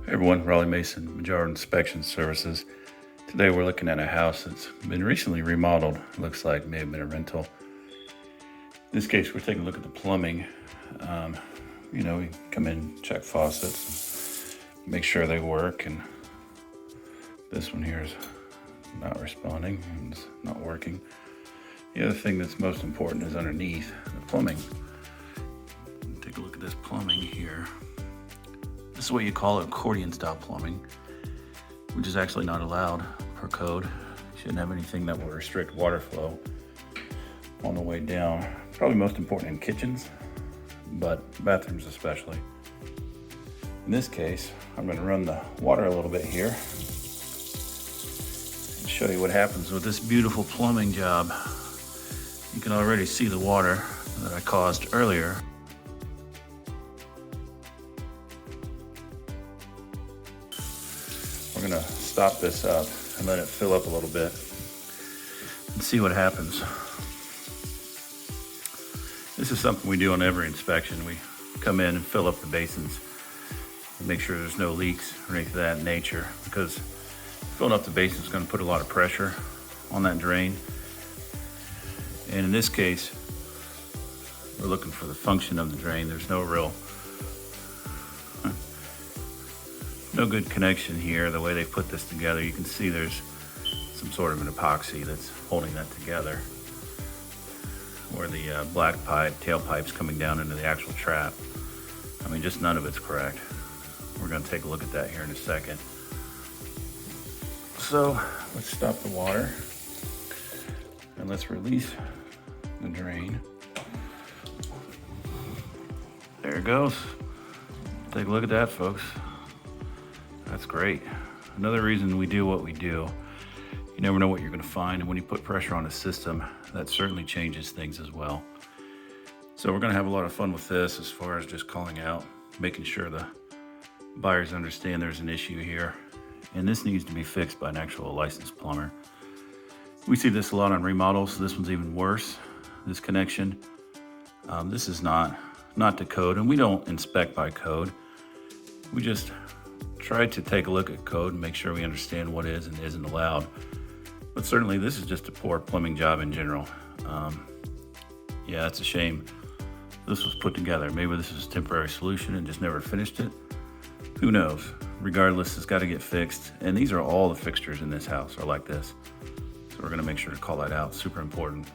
Hey everyone, Raleigh Mason, Mejaro Inspection Services. Today we're looking at a house that's been recently remodeled. It looks like may have been a rental. In this case, we're taking a look at the plumbing. We come in, check faucets, make sure they work, and this one here is not responding, it's not working. The other thing that's most important is underneath the plumbing. Take a look at this plumbing here. This is what you call accordion style plumbing, which is actually not allowed per code. You shouldn't have anything that will restrict water flow on the way down. Probably most important in kitchens, but bathrooms especially. In this case, I'm going to run the water a little bit here and show you what happens with this beautiful plumbing job. You can already see the water that I caused earlier. We're gonna stop this up and let it fill up a little bit and see what happens. This is something we do on every inspection. We come in and fill up the basins and make sure there's no leaks or anything of that nature, because filling up the basin is gonna put a lot of pressure on that drain. And in this case, we're looking for the function of the drain. There's no good connection here. The way they put this together, you can see there's some sort of an epoxy that's holding that together, where the black pipe, tailpipe's coming down into the actual trap. I mean, just none of it's correct. We're gonna take a look at that here in a second. So let's stop the water and let's release the drain. There it goes. Take a look at that, folks. That's great. Another reason we do what we do, you never know what you're going to find, and when you put pressure on a system, that certainly changes things as well. So we're going to have a lot of fun with this as far as just calling out, making sure the buyers understand there's an issue here, and this needs to be fixed by an actual licensed plumber. We see this a lot on remodels. This one's even worse. This connection, this is not to code, and we don't inspect by code. We just try to take a look at code and make sure we understand what is and isn't allowed. But certainly this is just a poor plumbing job in general. Yeah, it's a shame this was put together. Maybe this is a temporary solution and just never finished it. Who knows? Regardless, it's got to get fixed. And these are all the fixtures in this house are like this. So we're going to make sure to call that out. Super important.